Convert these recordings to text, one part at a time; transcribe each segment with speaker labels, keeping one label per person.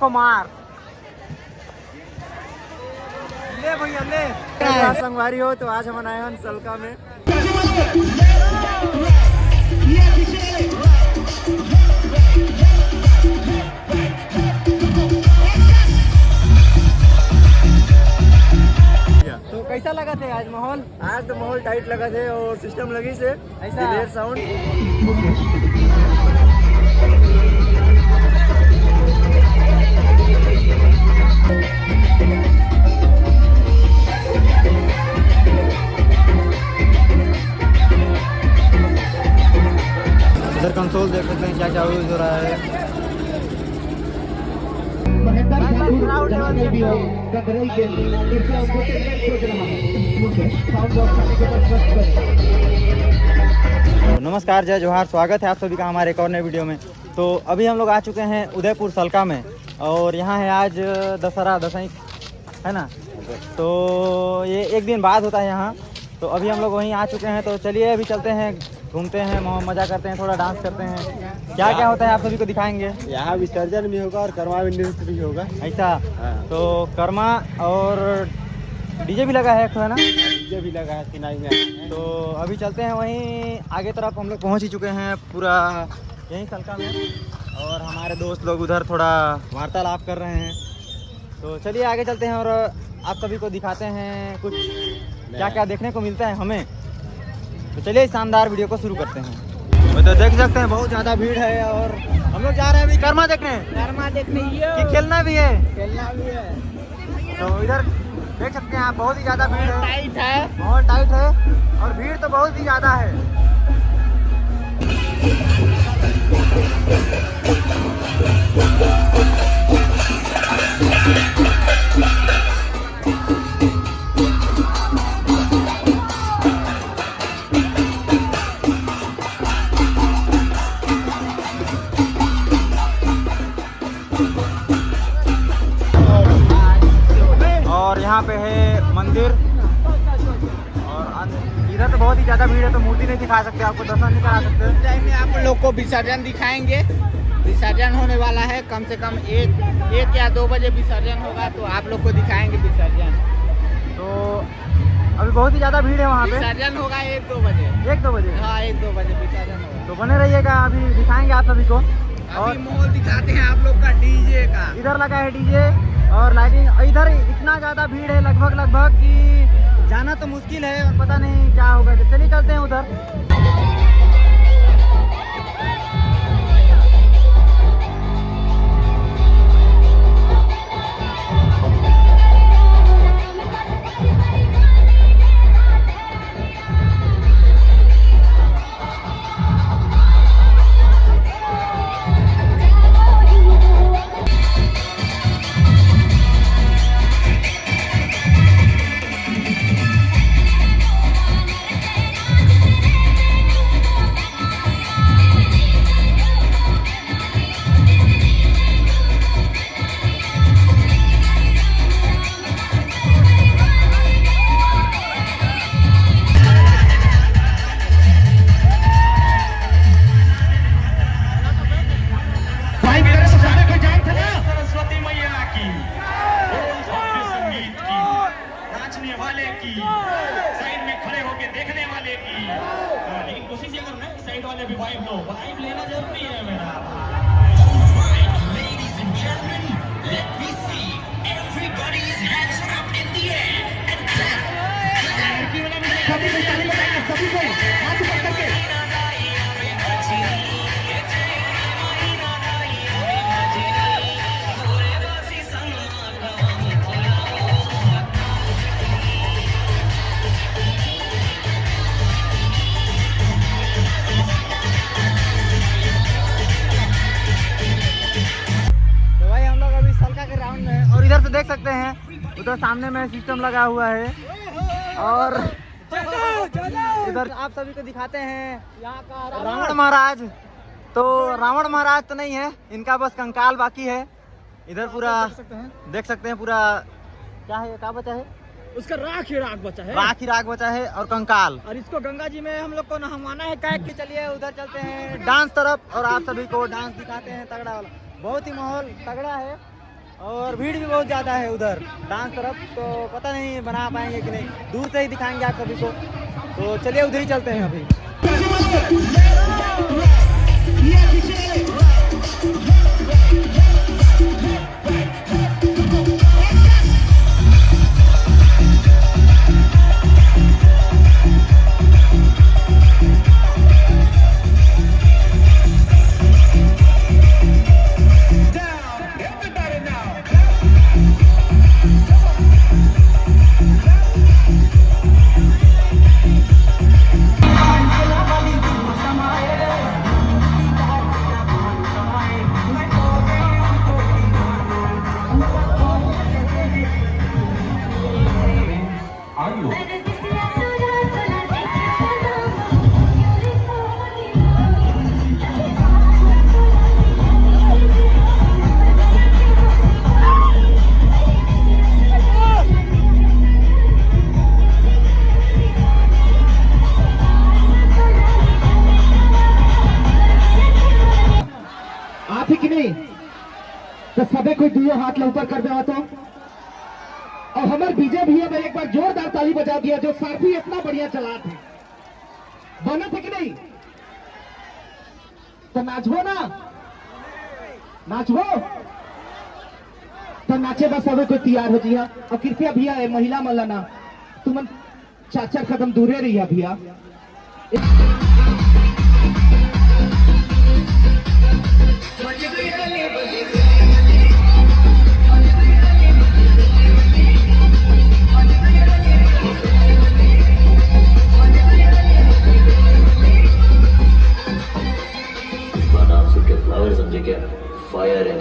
Speaker 1: कुमार ले भैया ले संगवारी हो तो आज हम आए हैं सलका में। तो कैसा लगा थे आज माहौल? आज तो माहौल टाइट लगा थे और सिस्टम लगी से ऐसा साउंड। इधर कंसोल देख सकते हैं क्या क्या यूज हो रहा है। नमस्कार, जय जोहार, स्वागत है आप सभी का हमारे एक और नए वीडियो में। तो अभी हम लोग आ चुके हैं उदयपुर सलका में और यहाँ है आज दशहरा दशई है ना, तो ये एक दिन बाद होता है यहाँ। तो अभी हम लोग वहीं आ चुके हैं, तो चलिए अभी चलते हैं, घूमते हैं, मजा करते हैं, थोड़ा डांस करते हैं। क्या क्या होता है आप सभी को दिखाएंगे। यहाँ विसर्जन भी होगा और कर्मा भी नृत्य भी होगा ऐसा। तो कर्मा और डीजे भी लगा है ना, डीजे भी लगा है किनारे में। तो अभी चलते हैं वहीं आगे तरफ। हम लोग पहुँच ही चुके हैं पूरा यहीं सलका में और हमारे दोस्त लोग उधर थोड़ा वार्तालाप कर रहे हैं। तो चलिए आगे चलते हैं और आप सभी को दिखाते हैं कुछ क्या क्या देखने को मिलता है हमें। तो चलिए शानदार वीडियो को शुरू करते हैं। तो देख सकते हैं बहुत ज़्यादा भीड़ है और हम लोग जा रहे हैं अभी कर्मा देखने कि खेलना भी है। तो इधर देख सकते हैं आप बहुत ही ज़्यादा भीड़ है, बहुत टाइट है और भीड़ तो बहुत ही ज़्यादा है। और यहाँ पे है मंदिर और इधर तो बहुत ही ज्यादा भीड़ है, तो मूर्ति नहीं दिखा सकते, आपको दर्शन नहीं करा सकते।
Speaker 2: टाइम में आप लोग को विसर्जन दिखाएंगे। विसर्जन होने वाला है, कम से कम एक या 2 बजे विसर्जन होगा, तो आप लोग को दिखाएंगे विसर्जन।
Speaker 1: तो अभी बहुत ही ज्यादा भीड़ है वहाँ पे।
Speaker 2: विसर्जन होगा 1-2 बजे।
Speaker 1: 1-2 बजे?
Speaker 2: हाँ, 1-2 बजे विसर्जन होगा।
Speaker 1: तो बने रहिएगा, अभी दिखाएंगे आप सभी को।
Speaker 2: और माहौल दिखाते हैं आप लोग का डीजे का।
Speaker 1: इधर लगा है डीजे और लाइटिंग। इधर इतना ज़्यादा भीड़ है लगभग कि जाना तो मुश्किल है और पता नहीं क्या होगा। तो चलिए चलते हैं उधर।
Speaker 3: साइड में खड़े होके देखने वाले की, लेकिन कोशिश ये करना है साइड वाले भी वाइब लो, वाइब लेना जरूरी है मेरा। Ladies and gentlemen, let me see everybody's hands up in the air and clap. सभी को हाथ ऊपर करके।
Speaker 1: इधर से देख सकते हैं उधर सामने में सिस्टम लगा हुआ है और इधर आप सभी को दिखाते हैं यहाँ का रावण महाराज। तो रावण महाराज तो नहीं है, इनका बस कंकाल बाकी है। इधर पूरा देख सकते हैं पूरा क्या है, क्या बचा है,
Speaker 2: उसका राख ही राख बचा है,
Speaker 1: राख ही राख बचा है और कंकाल।
Speaker 2: और इसको गंगा जी में हम लोग को नहवाना है। क्या कि
Speaker 1: चलिए उधर चलते हैं डांस तरफ और आप सभी को डांस दिखाते हैं तगड़ा वाला। बहुत ही माहौल तगड़ा है और भीड़ भी बहुत ज़्यादा है उधर डांस तरफ, तो पता नहीं बना पाएंगे कि नहीं, दूर से ही दिखाएंगे आप सभी को। तो चलिए उधर ही चलते हैं अभी।
Speaker 4: तो सबे कोई दुयो हाथ ऊपर कर देवा तो। और हमारे बीजे भैया भाई एक बार जोरदार ताली बजा दिया, जो सारथी इतना बढ़िया चला थे, बना थे कि नहीं? तो नाचबो ना, नाचबो तो नाचे बस सबे कोई तैयार हो जिया। और कृपया भैया महिला मल्लाना तुम 4-4 कदम दूरे रहिया भैया।
Speaker 5: फ्लावर समझे क्या? फायर है।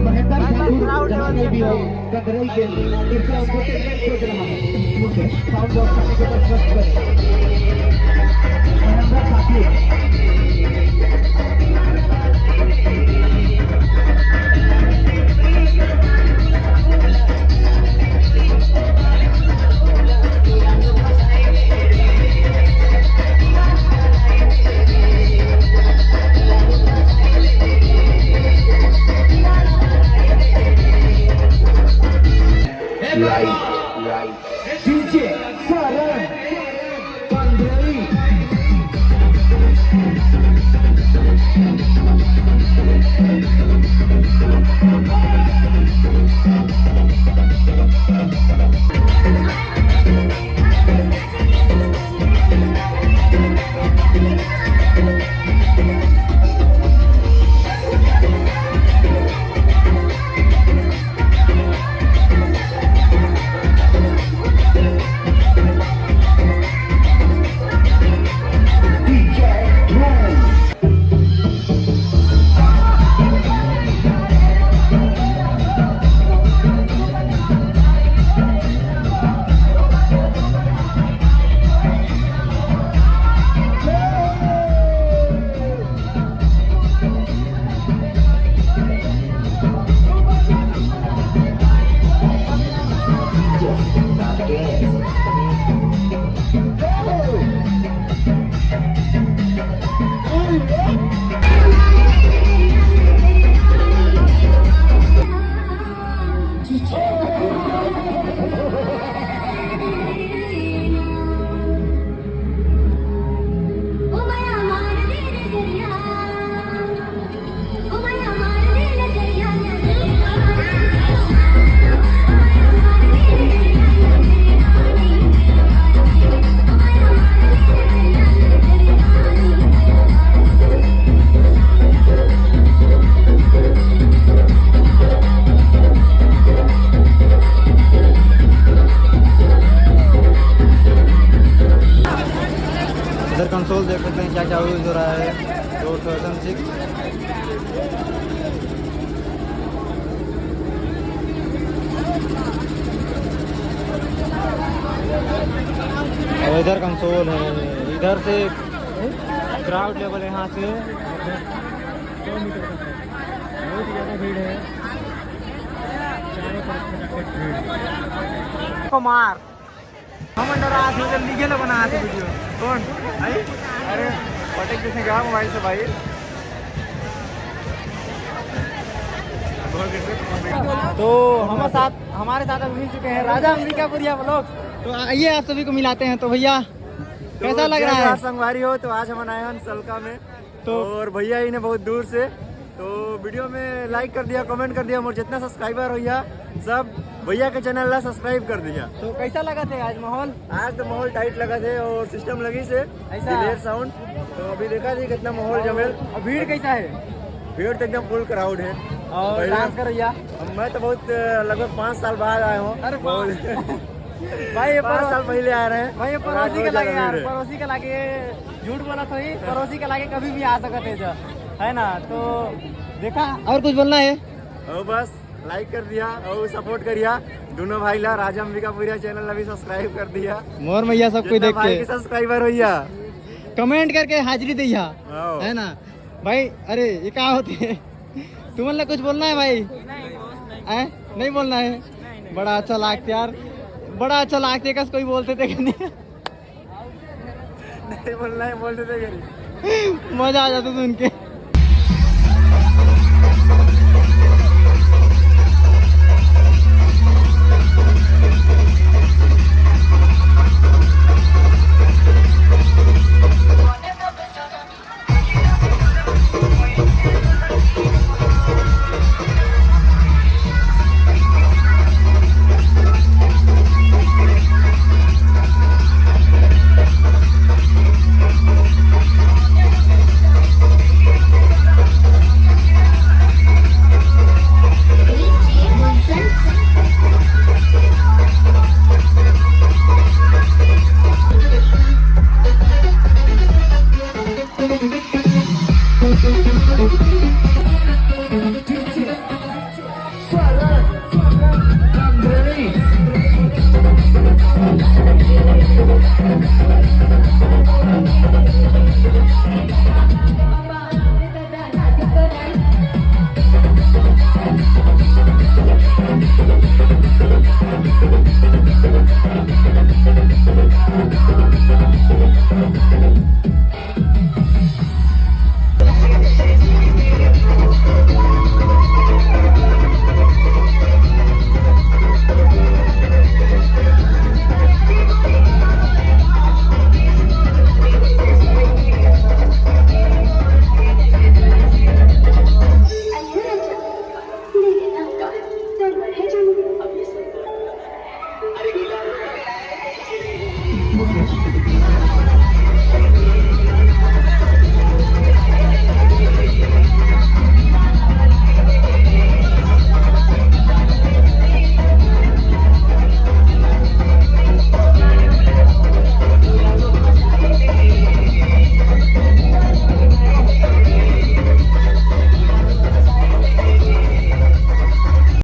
Speaker 4: महेंद्र ठाकुर जहाँ भी हो कदरई के कृपया उनको टेंडेंट खोज रहा है, मुझे साउंड बॉक्स आने के बाद स्वस्थ करें। Mahendra Thakur DJ Saran Pandrei
Speaker 1: console देख सकते हैं क्या क्या यूज हो रहा है। 2006
Speaker 4: DJ
Speaker 1: इधर कंसोल है, इधर से ग्राउंड लेवल यहाँ से 100 मीटर तक है। बहुत ही ज़्यादा भीड़ है, चारों तरफ खचाखच भीड़। कुमार हम अंदर आज जल्दी के बना वीडियो कौन भाई? अरे पटेक देखने गया मोबाइल से भाई। तो हमारे साथ अभी मिल चुके हैं राजा अंबिकापुरिया ब्लॉग। तो आइए आप सभी को मिलाते हैं। तो भैया कैसा लग रहा है?
Speaker 6: संगवारी हो तो आज हम आए हैं सलका में,
Speaker 1: तो
Speaker 6: और भैया ही ने बहुत दूर से तो वीडियो में लाइक कर दिया, कमेंट कर दिया, और जितना सब्सक्राइबर भैया सब भैया के चैनल ला सब्सक्राइब कर दिया।
Speaker 1: तो कैसा लगा थे आज माहौल?
Speaker 6: आज तो माहौल टाइट लगा थे और सिस्टम लगी से
Speaker 1: ऐसा
Speaker 6: साउंड। तो अभी देखा थी कितना माहौल जमेल।
Speaker 1: और भीड़ कैसा है?
Speaker 6: भीड़ तो एकदम फुल क्राउड है।
Speaker 1: और
Speaker 6: पहले-
Speaker 1: डांस कर भैया
Speaker 6: मैं तो बहुत लगभग 5 साल बाद आया हूँ।
Speaker 1: अरे
Speaker 6: बहुत
Speaker 1: भाई
Speaker 6: 5 साल पहले आ रहे हैं।
Speaker 1: भाई
Speaker 6: और आज
Speaker 1: पड़ोसी के
Speaker 6: बहुत
Speaker 1: लागे
Speaker 6: ज्यादा
Speaker 1: यार,
Speaker 6: भीड़ है।
Speaker 1: पड़ोसी के लागे झूठ बोला तो ही पड़ोसी के लागे कभी भी आ सकते हैं जो है ना। तो देखा और कुछ बोलना है?
Speaker 6: और बस लाइक कर दिया और सपोर्ट करिया दोनों भाई ला। राजा अंबिकापुरिया चैनल ला भी सब्सक्राइब कर दिया।
Speaker 1: मोर मैया सब कोई
Speaker 6: जितना
Speaker 1: देख
Speaker 6: भाई
Speaker 1: के
Speaker 6: के सब्सक्राइबर होइया
Speaker 1: कमेंट करके हाजिरी दैया
Speaker 6: आओ।
Speaker 1: है ना भाई। अरे ये क्या होती है? तुम्हें कुछ बोलना है भाई? नहीं बोलना है? बड़ा अच्छा लागते यार, बड़ा अच्छा लागते। कस कोई बोलते थे कि नहीं?
Speaker 6: नहीं बोलना है, बोलते थे
Speaker 1: मजा आ जाता सुन के।